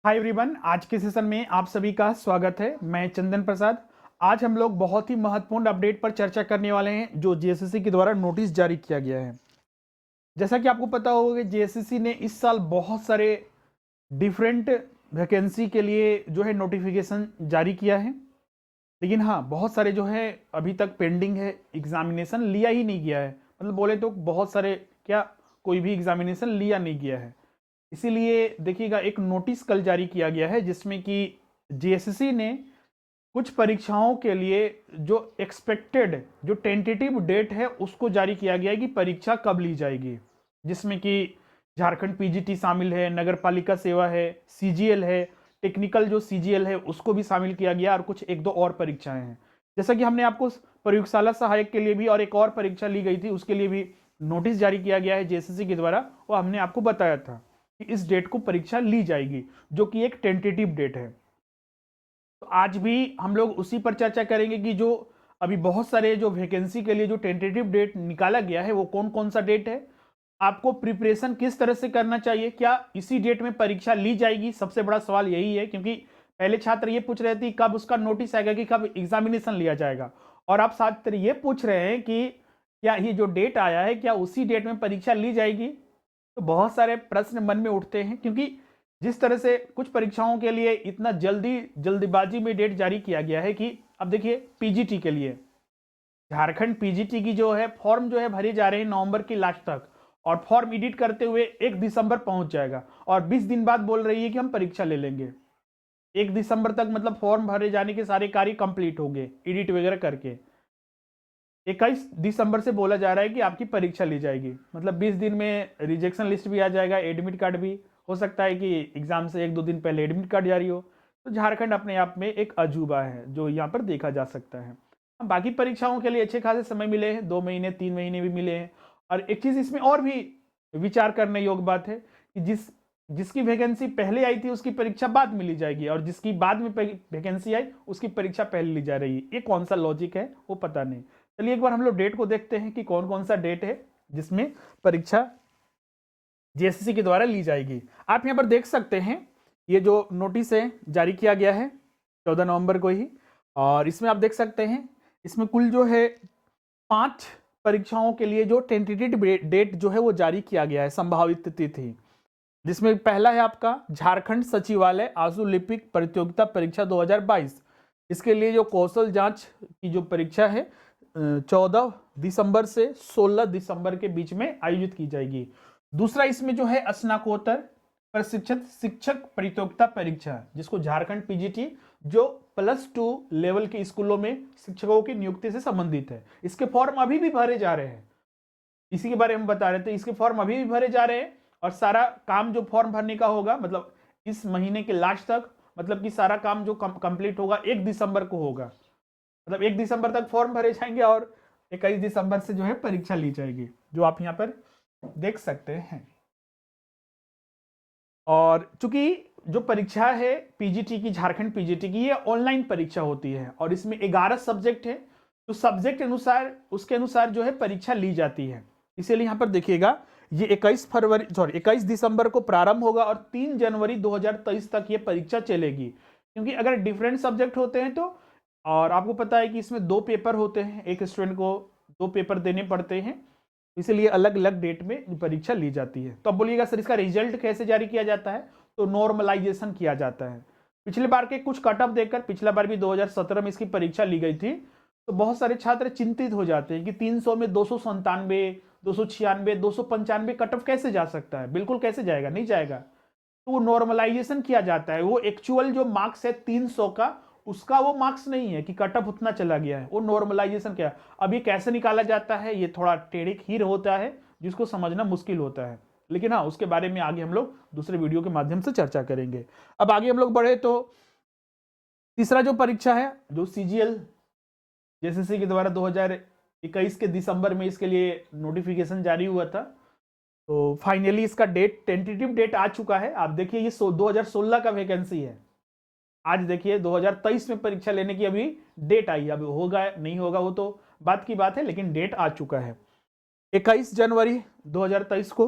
Hi everyone, आज के session में आप सभी का स्वागत है। मैं चंदन प्रसाद। आज हम लोग बहुत ही महत्वपूर्ण अपडेट पर चर्चा करने वाले हैं जो जेएसएससी के द्वारा नोटिस जारी किया गया है। जैसा कि आपको पता होगा कि जेएसएससी ने इस साल बहुत सारे डिफरेंट वैकेंसी के लिए जो है नोटिफिकेशन जारी किया है, लेकिन हाँ, बहुत सारे जो है अभी तक पेंडिंग है, एग्जामिनेशन लिया ही नहीं गया है। मतलब बोले तो बहुत सारे क्या, कोई भी एग्जामिनेशन लिया नहीं गया है। इसीलिए देखिएगा, एक नोटिस कल जारी किया गया है जिसमें कि जेएसएससी ने कुछ परीक्षाओं के लिए जो एक्सपेक्टेड जो टेंटेटिव डेट है उसको जारी किया गया है कि परीक्षा कब ली जाएगी, जिसमें कि झारखंड पीजीटी शामिल है, नगर पालिका सेवा है, सीजीएल है, टेक्निकल जो सीजीएल है उसको भी शामिल किया गया और कुछ एक दो और परीक्षाएं हैं। जैसा कि हमने आपको प्रयोगशाला सहायक के लिए भी और एक और परीक्षा ली गई थी उसके लिए भी नोटिस जारी किया गया है जेएसएससी के द्वारा, वो हमने आपको बताया था कि इस डेट को परीक्षा ली जाएगी, जो कि एक टेंटेटिव डेट है। तो आज भी हम लोग उसी पर चर्चा करेंगे कि जो अभी बहुत सारे जो वैकेंसी के लिए जो टेंटेटिव डेट निकाला गया है वो कौन कौन सा डेट है, आपको प्रिपरेशन किस तरह से करना चाहिए, क्या इसी डेट में परीक्षा ली जाएगी। सबसे बड़ा सवाल यही है, क्योंकि पहले छात्र ये पूछ रहे थे कब उसका नोटिस आएगा, कि कब एग्जामिनेशन लिया जाएगा, और आप छात्र ये पूछ रहे हैं कि क्या ये जो डेट आया है क्या उसी डेट में परीक्षा ली जाएगी। तो बहुत सारे प्रश्न मन में उठते हैं, क्योंकि जिस तरह से कुछ परीक्षाओं के लिए इतना जल्दीबाजी में डेट जारी किया गया है कि अब देखिए पीजीटी के लिए झारखंड पीजीटी की जो है फॉर्म जो है भरे जा रहे हैं नवंबर की लास्ट तक, और फॉर्म एडिट करते हुए 1 दिसंबर पहुंच जाएगा, और 20 दिन बाद बोल रही है कि हम परीक्षा ले लेंगे। 1 दिसंबर तक मतलब फॉर्म भरे जाने के सारे कार्य कंप्लीट होंगे एडिट वगैरह करके। 21 दिसंबर से बोला जा रहा है कि आपकी परीक्षा ली जाएगी, मतलब 20 दिन में रिजेक्शन लिस्ट भी आ जाएगा, एडमिट कार्ड भी हो सकता है कि एग्जाम से 1-2 दिन पहले एडमिट कार्ड जारी हो। तो झारखंड अपने आप में एक अजूबा है जो यहाँ पर देखा जा सकता है। बाकी परीक्षाओं के लिए अच्छे खासे समय मिले हैं, 2 महीने 3 महीने भी मिले हैं। और एक चीज़ इसमें और भी विचार करने योग्य बात है कि जिसकी वैकेंसी पहले आई थी उसकी परीक्षा बाद में ली जाएगी, और जिसकी बाद में वैकेंसी आई उसकी परीक्षा पहले ली जा रही है। ये कौन सा लॉजिक है वो पता नहीं। चलिए एक बार हम लोग डेट को देखते हैं कि कौन कौन सा डेट है जिसमें परीक्षा जेएसएससी के द्वारा ली जाएगी। आप यहाँ पर देख सकते हैं ये जो नोटिस है जारी किया गया है 14 नवंबर को ही, और इसमें आप देख सकते हैं इसमें कुल जो है 5 परीक्षाओं के लिए जो टेंटेटिव डेट जो है वो जारी किया गया है, संभावित तिथि, जिसमें पहला है आपका झारखंड सचिवालय आशु लिपिक प्रतियोगिता परीक्षा 2022। इसके लिए जो कौशल जांच की जो परीक्षा है 14 दिसंबर से 16 दिसंबर के बीच में आयोजित की जाएगी। दूसरा इसमें जो है स्नातकोत्तर प्रशिक्षित शिक्षक प्रतियोगिता परीक्षा, जिसको झारखंड पीजीटी जो +2 लेवल के स्कूलों में शिक्षकों की नियुक्ति से संबंधित है, इसके फॉर्म अभी भी भरे जा रहे हैं। इसी के बारे में बता रहे थे, इसके फॉर्म अभी भी भरे जा रहे हैं, और सारा काम जो फॉर्म भरने का होगा मतलब इस महीने के लास्ट तक, मतलब कि सारा काम जो कंप्लीट होगा 1 दिसंबर को होगा। मतलब 1 दिसंबर तक फॉर्म भरे जाएंगे और 21 दिसंबर से जो है परीक्षा ली जाएगी, जो आप यहाँ पर देख सकते हैं। और चूंकि जो परीक्षा है पीजीटी की, झारखंड पीजीटी की, ये ऑनलाइन परीक्षा होती है और इसमें 11 सब्जेक्ट है, तो सब्जेक्ट अनुसार उसके अनुसार जो है परीक्षा ली जाती है। इसीलिए यहाँ पर देखिएगा ये 21 दिसंबर को प्रारंभ होगा और 3 जनवरी 2023 तक ये परीक्षा चलेगी। क्योंकि अगर डिफरेंट सब्जेक्ट होते हैं तो, और आपको पता है कि इसमें 2 पेपर होते हैं, एक स्टूडेंट को 2 पेपर देने पड़ते हैं, इसलिए अलग अलग डेट में परीक्षा ली जाती है। तो अब बोलिएगा सर इसका रिजल्ट कैसे जारी किया जाता है, तो नॉर्मलाइजेशन किया जाता है। पिछले बार के कुछ कट ऑफ देखकर, पिछला बार भी 2017 में इसकी परीक्षा ली गई थी, तो बहुत सारे छात्र चिंतित हो जाते हैं कि 300 में 297, 296, 295 कट ऑफ कैसे जा सकता है। बिल्कुल कैसे जाएगा, नहीं जाएगा। तो वो नॉर्मलाइजेशन किया जाता है, वो एक्चुअल जो मार्क्स है 300 का, उसका वो मार्क्स नहीं है कि कट ऑफ उतना चला गया है, वो नॉर्मलाइजेशन क्या है। अब ये कैसे निकाला जाता है, ये थोड़ा टेढ़े खीर होता है जिसको समझना मुश्किल होता है, लेकिन हाँ उसके बारे में आगे हम लोग दूसरे वीडियो के माध्यम से चर्चा करेंगे। अब आगे हम लोग बढ़े तो तीसरा जो परीक्षा है जो सीजीएल जेएसएससी के द्वारा 2021 के दिसंबर में इसके लिए नोटिफिकेशन जारी हुआ था, तो फाइनली इसका डेट टेंटेटिव डेट आ चुका है। आप देखिए ये 2016 का वैकेंसी है, आज देखिए 2023 में परीक्षा लेने की अभी डेट आई। अब होगा नहीं होगा वो तो बात की बात है, लेकिन डेट आ चुका है 21 जनवरी 2023 को,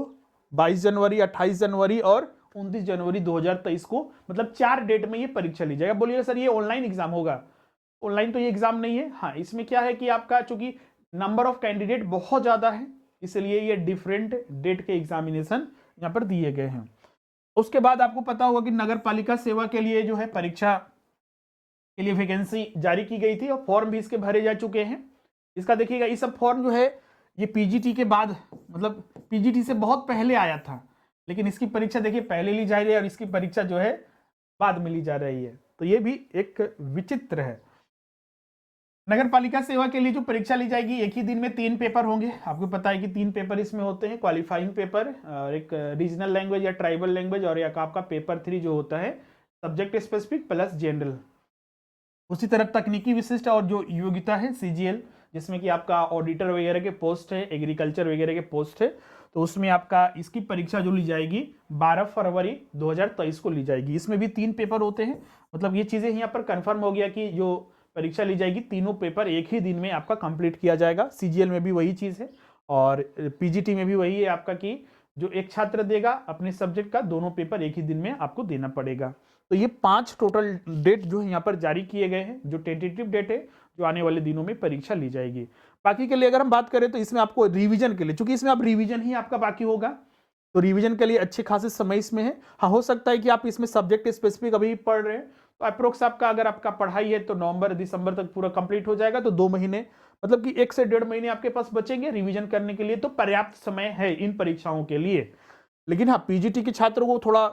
22 जनवरी, 28 जनवरी और 29 जनवरी 2023 को, मतलब 4 डेट में ये परीक्षा ली जाएगा। बोलिए सर ये ऑनलाइन एग्जाम होगा? ऑनलाइन तो ये एग्जाम नहीं है। हाँ, इसमें क्या है कि आपका चूंकि नंबर ऑफ कैंडिडेट बहुत ज्यादा है, इसलिए ये डिफरेंट डेट के एग्जामिनेशन यहाँ पर दिए गए हैं। उसके बाद आपको पता होगा कि नगर पालिका सेवा के लिए जो है परीक्षा के लिए वैकेंसी जारी की गई थी और फॉर्म भी इसके भरे जा चुके हैं। इसका देखिएगा, ये सब फॉर्म जो है ये पीजीटी के बाद, मतलब पीजीटी से बहुत पहले आया था, लेकिन इसकी परीक्षा देखिए पहले ली जा रही है और इसकी परीक्षा जो है बाद में ली जा रही है, तो ये भी एक विचित्र है। नगर पालिका सेवा के लिए जो परीक्षा ली जाएगी, एक ही दिन में 3 पेपर होंगे। आपको पता है कि 3 पेपर इसमें होते हैं, क्वालिफाइंग पेपर और एक रीजनल लैंग्वेज या ट्राइबल लैंग्वेज, और एक आपका पेपर 3 जो होता है सब्जेक्ट स्पेसिफिक प्लस जनरल। उसी तरह तकनीकी विशिष्ट और जो योग्यता है सीजीएल, जिसमें कि आपका ऑडिटर वगैरह के पोस्ट है, एग्रीकल्चर वगैरह के पोस्ट है, तो उसमें आपका इसकी परीक्षा जो ली जाएगी 12 फरवरी 2023 को ली जाएगी। इसमें भी 3 पेपर होते हैं, मतलब ये चीजें यहाँ पर कंफर्म हो गया कि जो परीक्षा ली जाएगी तीनों पेपर एक ही दिन में आपका कंप्लीट किया जाएगा। सीजीएल में भी वही चीज है और पीजीटी में भी वही है आपका कि जो एक छात्र देगा अपने सब्जेक्ट का दोनों पेपर एक ही दिन में आपको देना पड़ेगा। तो ये 5 टोटल डेट जो है यहाँ पर जारी किए गए हैं, जो टेंटेटिव डेट है, जो आने वाले दिनों में परीक्षा ली जाएगी। बाकी के लिए अगर हम बात करें तो इसमें आपको रिवीजन के लिए, चूंकि इसमें आप रिवीजन ही आपका बाकी होगा, तो रिवीजन के लिए अच्छे खासे समय इसमें है। हाँ, हो सकता है कि आप इसमें सब्जेक्ट स्पेसिफिक अभी पढ़ रहे हैं, तो अप्रोक्स आपका अगर आपका पढ़ाई है तो नवंबर दिसंबर तक पूरा कंप्लीट हो जाएगा, तो 2 महीने, मतलब कि 1 से 1.5 महीने आपके पास बचेंगे रिवीजन करने के लिए, तो पर्याप्त समय है इन परीक्षाओं के लिए। लेकिन हाँ, पीजीटी के छात्रों को थोड़ा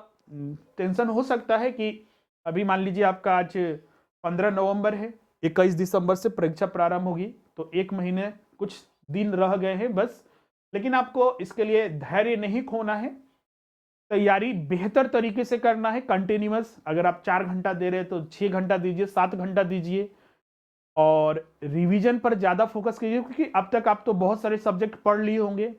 टेंशन हो सकता है कि अभी मान लीजिए आपका आज 15 नवंबर है, 21 दिसंबर से परीक्षा प्रारंभ होगी, तो 1 महीने कुछ दिन रह गए हैं बस। लेकिन आपको इसके लिए धैर्य नहीं खोना है, तैयारी बेहतर तरीके से करना है, कंटिन्यूअस। अगर आप 4 घंटा दे रहे हैं तो 6 घंटा दीजिए, 7 घंटा दीजिए, और रिवीजन पर ज्यादा फोकस कीजिए, क्योंकि अब तक आप तो बहुत सारे सब्जेक्ट पढ़ लिए होंगे।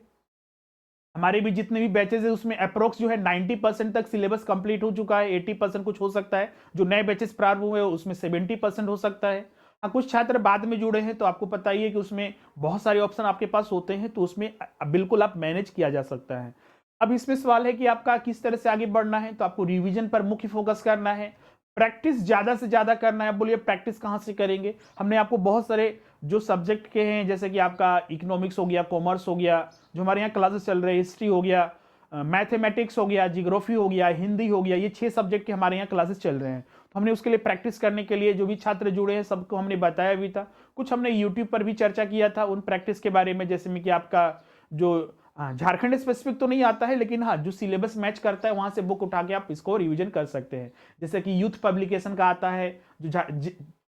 हमारे भी जितने भी बैचेस है उसमें अप्रोक्स जो है 90% तक सिलेबस कंप्लीट हो चुका है, 80% कुछ हो सकता है, जो नए बैचेस प्रारंभ हुए उसमें 70% हो सकता है। हाँ, कुछ छात्र बाद में जुड़े हैं तो आपको पता ही है कि उसमें बहुत सारे ऑप्शन आपके पास होते हैं, तो उसमें बिल्कुल आप मैनेज किया जा सकता है। अब इसमें सवाल है कि आपका किस तरह से आगे बढ़ना है, तो आपको रिवीजन पर मुख्य फोकस करना है, प्रैक्टिस ज्यादा से ज्यादा करना है। बोलिए प्रैक्टिस कहां से करेंगे? हमने आपको बहुत सारे जो सब्जेक्ट के हैं, जैसे कि आपका इकोनॉमिक्स हो गया, कॉमर्स हो गया, जो हमारे यहाँ क्लासेस चल रहे हैं, हिस्ट्री हो गया, मैथमेटिक्स हो गया, जियोग्राफी हो गया, हिंदी हो गया, ये 6 सब्जेक्ट के हमारे यहाँ क्लासेस चल रहे हैं। तो हमने उसके लिए प्रैक्टिस करने के लिए जो भी छात्र जुड़े हैं सबको हमने बताया भी था, कुछ हमने यूट्यूब पर भी चर्चा किया था उन प्रैक्टिस के बारे में, जैसे में कि आपका जो झारखंड स्पेसिफिक तो नहीं आता है, लेकिन हाँ जो सिलेबस मैच करता है वहां से बुक उठा के आप इसको रिवीजन कर सकते हैं। जैसे कि यूथ पब्लिकेशन का आता है जो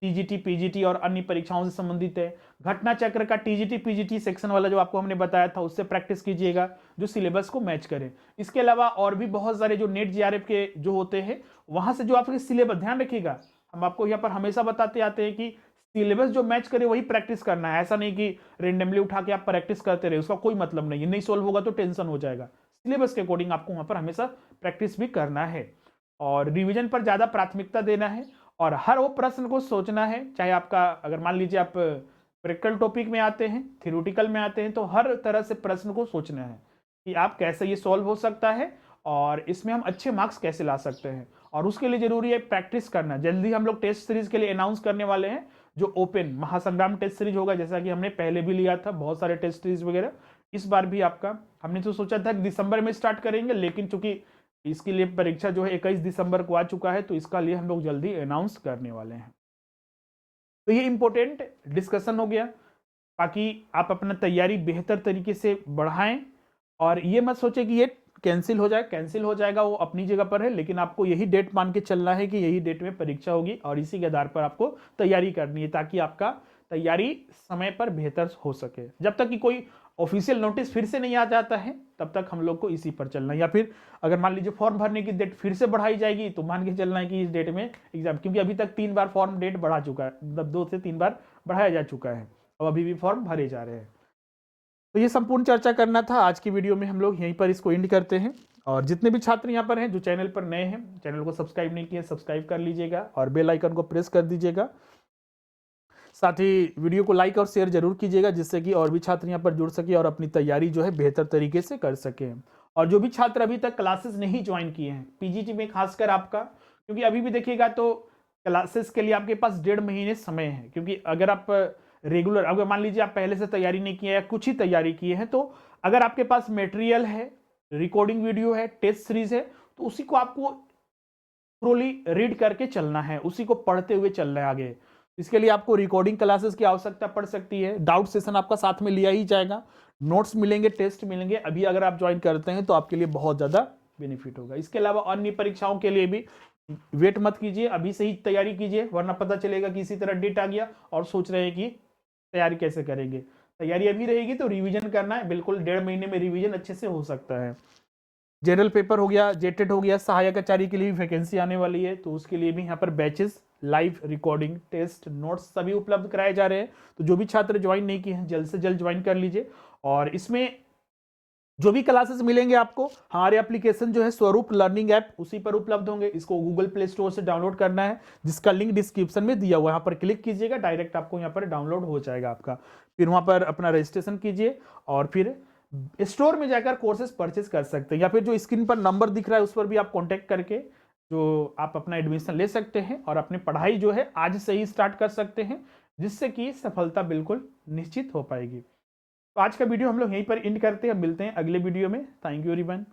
टीजीटी पीजीटी और अन्य परीक्षाओं से संबंधित है, घटना चक्र का टीजीटी पीजीटी सेक्शन वाला जो आपको हमने बताया था उससे प्रैक्टिस कीजिएगा जो सिलेबस को मैच करे। इसके अलावा और भी बहुत सारे जो नेट जीआरएफ के जो होते हैं वहां से जो आपके सिलेबस, ध्यान रखिएगा हम आपको यहाँ पर हमेशा बताते आते हैं कि सिलेबस जो मैच करे वही प्रैक्टिस करना है। ऐसा नहीं कि रेंडमली उठा के आप प्रैक्टिस करते रहे, उसका कोई मतलब नहीं है, नहीं सोल्व होगा तो टेंशन हो जाएगा। सिलेबस के अकॉर्डिंग आपको वहां पर हमेशा प्रैक्टिस भी करना है और रिवीजन पर ज्यादा प्राथमिकता देना है और हर वो प्रश्न को सोचना है। चाहे आपका अगर मान लीजिए आप प्रैक्टिकल टॉपिक में आते हैं, थ्योरेटिकल में आते हैं, तो हर तरह से प्रश्न को सोचना है कि आप कैसे ये सॉल्व हो सकता है और इसमें हम अच्छे मार्क्स कैसे ला सकते हैं, और उसके लिए जरूरी है प्रैक्टिस करना। जल्दी हम लोग टेस्ट सीरीज के लिए अनाउंस करने वाले हैं, जो ओपन महासंग्राम टेस्ट सीरीज होगा, जैसा कि हमने पहले भी लिया था बहुत सारे टेस्ट सीरीज वगैरह। इस बार भी आपका हमने तो सोचा था कि दिसंबर में स्टार्ट करेंगे, लेकिन चूंकि इसके लिए परीक्षा जो है 21 दिसंबर को आ चुका है, तो इसका लिए हम लोग जल्दी अनाउंस करने वाले हैं। तो ये इंपॉर्टेंट डिस्कशन हो गया। बाकी आप अपना तैयारी बेहतर तरीके से बढ़ाएं और ये मत सोचे कि ये कैंसिल हो जाए, कैंसिल हो जाएगा वो अपनी जगह पर है, लेकिन आपको यही डेट मान के चलना है कि यही डेट में परीक्षा होगी और इसी के आधार पर आपको तैयारी करनी है, ताकि आपका तैयारी समय पर बेहतर हो सके। जब तक कि कोई ऑफिशियल नोटिस फिर से नहीं आ जाता है तब तक हम लोग को इसी पर चलना है, या फिर अगर मान लीजिए फॉर्म भरने की डेट फिर से बढ़ाई जाएगी तो मान के चलना है कि इस डेट में एग्जाम, क्योंकि अभी तक 3 बार फॉर्म डेट बढ़ा चुका है, मतलब 2 से 3 बार बढ़ाया जा चुका है और अभी भी फॉर्म भरे जा रहे हैं। तो ये संपूर्ण चर्चा करना था आज की वीडियो में, हम लोग यहीं पर इसको एंड करते हैं। और जितने भी छात्र यहाँ पर हैं जो चैनल पर नए हैं, चैनल को सब्सक्राइब नहीं किए सब्सक्राइब कर लीजिएगा और बेल आइकन को प्रेस कर दीजिएगा। साथ ही वीडियो को लाइक और शेयर जरूर कीजिएगा, जिससे कि और भी छात्र यहाँ पर जुड़ सके और अपनी तैयारी जो है बेहतर तरीके से कर सके। और जो भी छात्र अभी तक क्लासेस नहीं ज्वाइन किए हैं पीजीटी में खासकर आपका, क्योंकि अभी भी देखिएगा तो क्लासेस के लिए आपके पास 1.5 महीने समय है, क्योंकि अगर आप रेगुलर, अगर मान लीजिए आप पहले से तैयारी नहीं किए या कुछ ही तैयारी किए हैं, तो अगर आपके पास मटेरियल है, रिकॉर्डिंग वीडियो है, टेस्ट सीरीज है, तो उसी को आपको थ्रोली रीड करके चलना है, उसी को पढ़ते हुए चलना है आगे। इसके लिए आपको रिकॉर्डिंग क्लासेस की आवश्यकता पड़ सकती है, डाउट सेशन आपका साथ में लिया ही जाएगा, नोट्स मिलेंगे, टेस्ट मिलेंगे। अभी अगर आप ज्वाइन करते हैं तो आपके लिए बहुत ज़्यादा बेनिफिट होगा। इसके अलावा अन्य परीक्षाओं के लिए भी वेट मत कीजिए, अभी से ही तैयारी कीजिए, वरना पता चलेगा कि इसी तरह डेट आ गया और सोच रहे हैं कि तैयारी कैसे करेंगे। तैयारी अभी रहेगी तो रिवीजन करना है, बिल्कुल 1.5 महीने में रिवीजन अच्छे से हो सकता है। जनरल पेपर हो गया, जेटेड हो गया, सहायक आचार्य के लिए भी वैकेंसी आने वाली है, तो उसके लिए भी यहाँ पर batches, live recording, test, notes सभी उपलब्ध कराए जा रहे हैं। तो जो भी छात्र ज्वाइन नहीं किए हैं जल्द से जल्द ज्वाइन कर लीजिए। और इसमें जो भी क्लासेस मिलेंगे आपको हमारे एप्लीकेशन जो है स्वरूप लर्निंग ऐप, उसी पर उपलब्ध होंगे। इसको गूगल प्ले स्टोर से डाउनलोड करना है, जिसका लिंक डिस्क्रिप्शन में दिया हुआ है, यहाँ पर क्लिक कीजिएगा, डायरेक्ट आपको यहाँ पर डाउनलोड हो जाएगा आपका। फिर वहाँ पर अपना रजिस्ट्रेशन कीजिए और फिर स्टोर में जाकर कोर्सेज परचेज कर सकते हैं, या फिर जो स्क्रीन पर नंबर दिख रहा है उस पर भी आप कॉन्टैक्ट करके जो आप अपना एडमिशन ले सकते हैं और अपनी पढ़ाई जो है आज से ही स्टार्ट कर सकते हैं, जिससे कि सफलता बिल्कुल निश्चित हो पाएगी। तो आज का वीडियो हम लोग यहीं पर एंड करते हैं, मिलते हैं अगले वीडियो में। Thank you everyone.